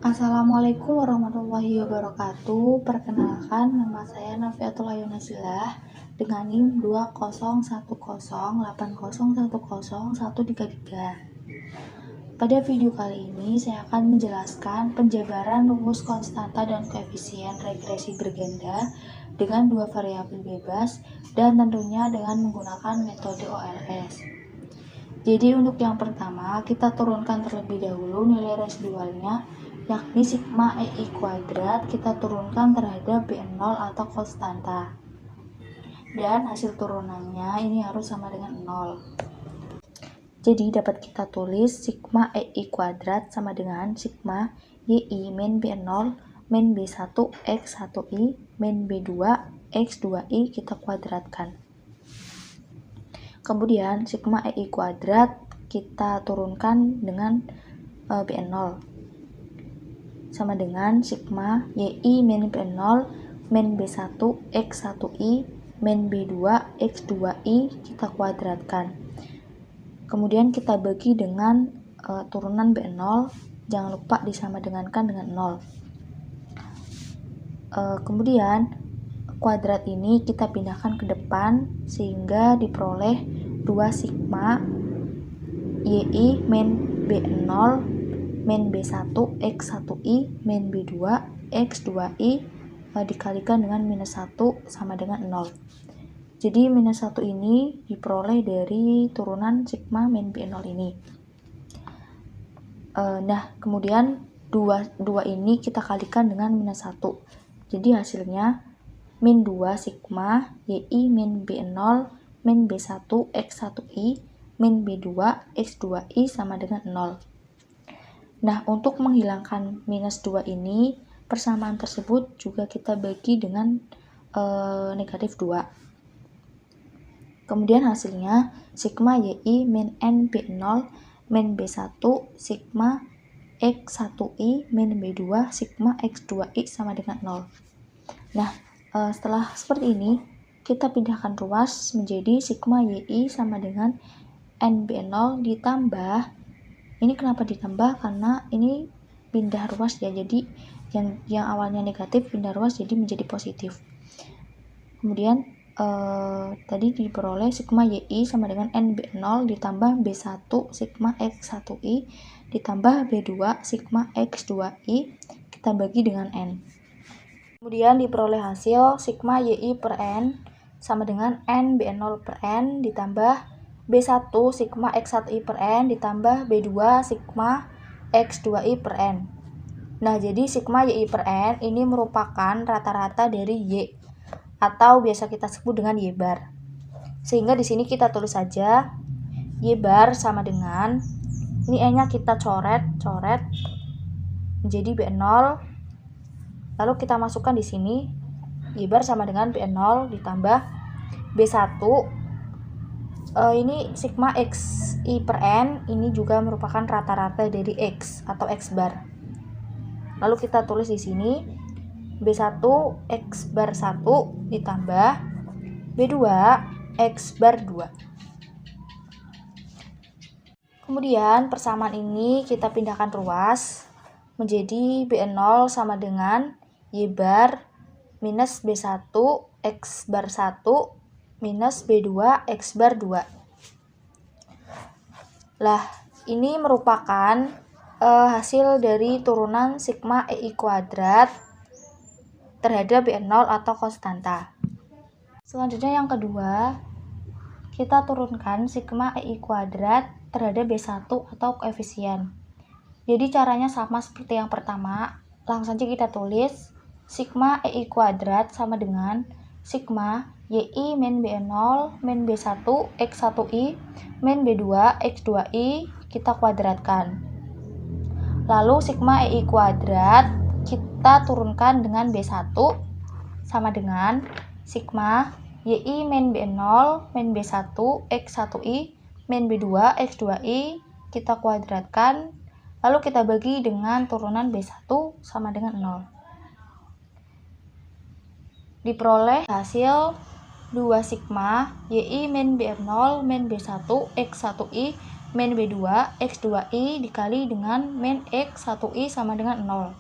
Assalamualaikum warahmatullahi wabarakatuh. Perkenalkan, nama saya Nafiatul Ayunazilah dengan NIM 20108010133. Pada video kali ini saya akan menjelaskan penjabaran rumus konstanta dan koefisien regresi berganda dengan dua variabel bebas dan tentunya dengan menggunakan metode OLS. Jadi untuk yang pertama, kita turunkan terlebih dahulu nilai residualnya, yakni sigma EI kuadrat kita turunkan terhadap BN0 atau konstanta. Dan hasil turunannya ini harus sama dengan 0. Jadi dapat kita tulis sigma EI kuadrat sama dengan sigma YI min BN0 min B1 X1I min B2 X2I kita kuadratkan. Kemudian sigma EI kuadrat kita turunkan dengan BN0 sama dengan sigma YI min BN0 min B1 X1I min B2 X2I kita kuadratkan. Kemudian kita bagi dengan turunan BN0, jangan lupa disama dengankan dengan 0. Kemudian kuadrat ini kita pindahkan ke depan sehingga diperoleh 2 sigma YI min B0 min B1 X1I min B2 X2I dikalikan dengan minus 1 sama dengan 0. Jadi minus 1 ini diperoleh dari turunan sigma min B0 ini. Nah, kemudian 2 ini kita kalikan dengan minus 1. Jadi hasilnya min 2 sigma YI min B0 min B1 X1I min B2 X2I sama dengan 0. Nah, untuk menghilangkan minus 2 ini, persamaan tersebut juga kita bagi dengan negatif 2. Kemudian hasilnya sigma YI min N B0 min B1 sigma X1I min B2 sigma X2I sama dengan 0. Nah, setelah seperti ini, kita pindahkan ruas menjadi sigma YI sama dengan NB0 ditambah, ini kenapa ditambah? Karena ini pindah ruas ya, jadi yang awalnya negatif pindah ruas jadi menjadi positif. Kemudian tadi diperoleh sigma YI sama dengan NB0 ditambah B1 sigma X1I ditambah B2 sigma X2I kita bagi dengan N. Kemudian diperoleh hasil sigma YI per N sama dengan NB0 per N ditambah B1 sigma X1I per N ditambah B2 sigma X2I per N. Nah, jadi sigma YI per N ini merupakan rata-rata dari Y atau biasa kita sebut dengan Y bar. Sehingga di sini kita tulis saja Y bar sama dengan, ini N-nya kita coret menjadi B0. Lalu kita masukkan di sini Y bar sama dengan B0 ditambah B1. Ini sigma XI per N ini juga merupakan rata-rata dari X atau X bar. Lalu kita tulis di sini B1 X bar 1 ditambah B2 X bar 2. Kemudian persamaan ini kita pindahkan ruas menjadi B0 sama dengan Y bar minus B1 X bar 1 minus B2 X bar 2. Lah, ini merupakan hasil dari turunan sigma EI kuadrat terhadap BN0 atau konstanta. Selanjutnya yang kedua, kita turunkan sigma EI kuadrat terhadap B1 atau koefisien. Jadi caranya sama seperti yang pertama, langsung saja kita tulis sigma EI kuadrat sama dengan sigma YI min B0 min B1 X1I min B2 X2I kita kuadratkan. Lalu sigma EI kuadrat kita turunkan dengan B1 sama dengan sigma YI min B0 min B1 X1I min B2 X2I kita kuadratkan. Lalu kita bagi dengan turunan B1 sama dengan 0. Diperoleh hasil 2 sigma YI min B0 min B1 X1I min B2 X2I dikali dengan min X1I sama dengan 0.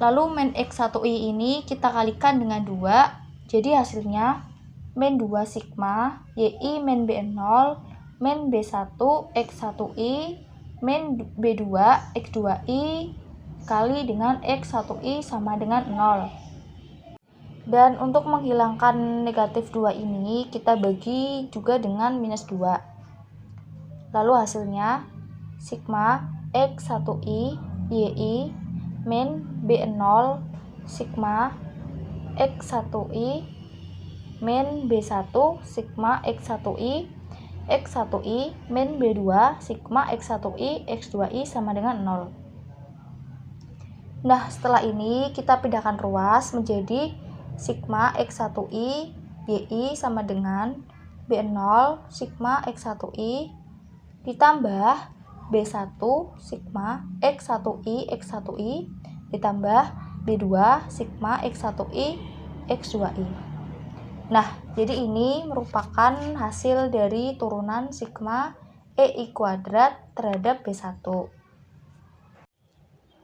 Lalu min X1I ini kita kalikan dengan 2, jadi hasilnya min 2 sigma YI min B0 min B1 X1I min B2 X2I kali dengan X1I sama dengan 0. Dan untuk menghilangkan negatif 2 ini kita bagi juga dengan minus 2. Lalu hasilnya sigma X1I YI min B0 sigma X1I min B1 sigma X1I X1I min B2 sigma X1I X2I sama dengan 0. Nah, setelah ini kita pindahkan ruas menjadi sigma X1I YI sama dengan B0 sigma X1I ditambah B1 sigma X1I X1I ditambah B2 sigma X1I X2I. Nah, jadi ini merupakan hasil dari turunan sigma EI kuadrat terhadap B1.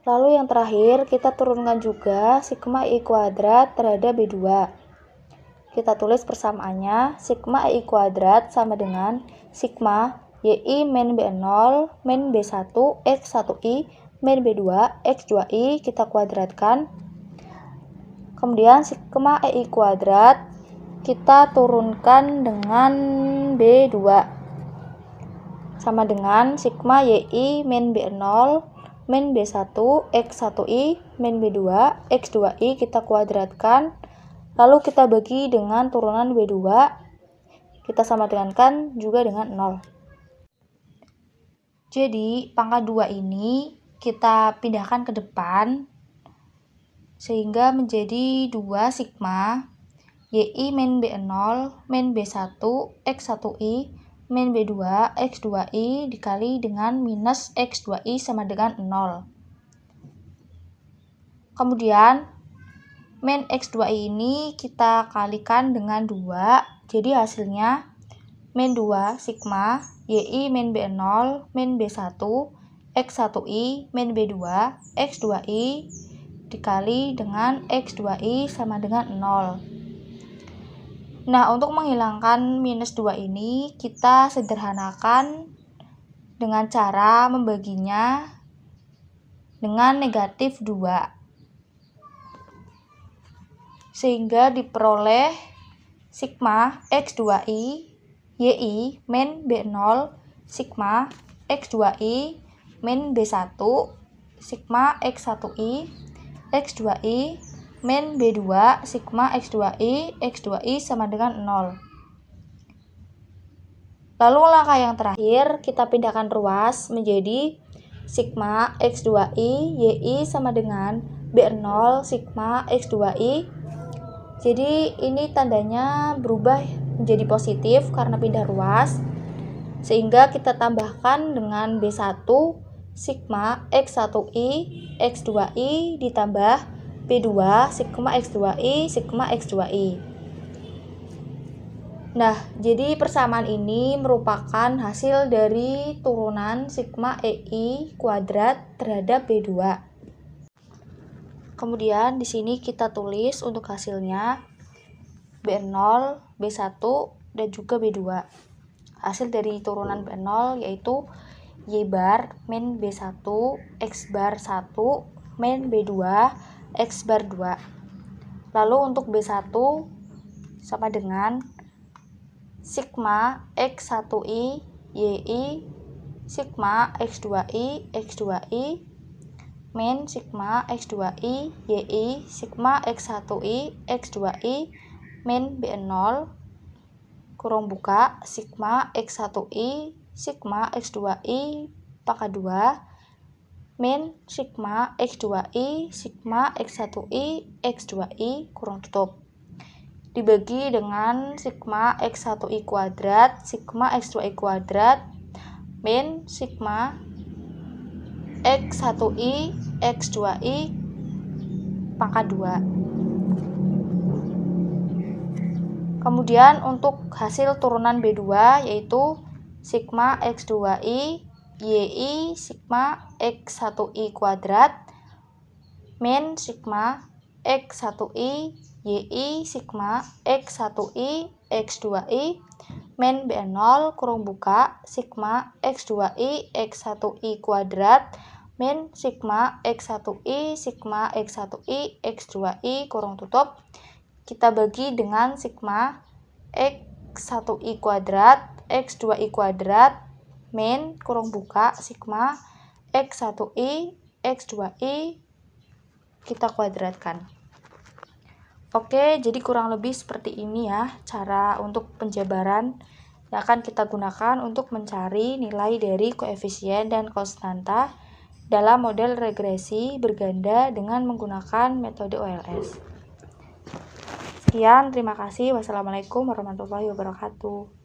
Lalu yang terakhir kita turunkan juga sigma I kuadrat terhadap B2. Kita tulis persamaannya, sigma I kuadrat sama dengan sigma YI min B0 min B1 X1I min B2 X2I kita kuadratkan. Kemudian sigma EI kuadrat kita turunkan dengan B2 sama dengan sigma YI min B0 min B1 X1I min B2 X2I kita kuadratkan, lalu kita bagi dengan turunan B2, kita sama dengankan juga dengan 0. Jadi pangkat 2 ini kita pindahkan ke depan sehingga menjadi 2 sigma YI min B0 min B1 X1I min B2 X2I dikali dengan minus X2I sama dengan 0. Kemudian min X2I ini kita kalikan dengan 2, jadi hasilnya min 2 sigma YI min B0 min B1 X1I min B2 X2I dikali dengan X2I sama dengan 0. Nah, untuk menghilangkan minus 2 ini kita sederhanakan dengan cara membaginya dengan negatif 2. Sehingga diperoleh sigma X2I YI min B0 sigma X2I min B1 sigma X1I X2I min B2 sigma X2I X2I sama dengan 0. Lalu langkah yang terakhir kita pindahkan ruas menjadi sigma X2I YI sama dengan B0 sigma X2I. Jadi ini tandanya berubah menjadi positif karena pindah ruas, sehingga kita tambahkan dengan B1 sigma X1I X2I ditambah B2 sigma X2I sigma X2I. Nah, jadi persamaan ini merupakan hasil dari turunan sigma EI kuadrat terhadap B2. Kemudian di sini kita tulis untuk hasilnya B0, B1, dan juga B2. Hasil dari turunan B0 yaitu Y bar min B1 X bar 1 min B2 X bar 2. Lalu untuk B1 sama dengan sigma X1I YI sigma X2I X2I min sigma X2I YI sigma X1I X2I min B0 kurung buka sigma X1I sigma X2I pangkat 2 min sigma X2I sigma X1I X2I kurung tutup dibagi dengan sigma X1I kuadrat sigma X2I kuadrat min sigma X1I X2I pangkat 2. Kemudian untuk hasil turunan B2 yaitu sigma X2I YI sigma X1I kuadrat min sigma X1I YI sigma X1I X2I min B0 kurung buka sigma X2I X1I kuadrat min sigma X1I sigma X1I X2I kurung tutup. Kita bagi dengan sigma X1I kuadrat X2I kuadrat min kurung buka sigma X1I X2I kita kuadratkan. Oke, jadi kurang lebih seperti ini ya cara untuk penjabaran yang akan kita gunakan untuk mencari nilai dari koefisien dan konstanta dalam model regresi berganda dengan menggunakan metode OLS. Sekian, terima kasih. Wassalamualaikum warahmatullahi wabarakatuh.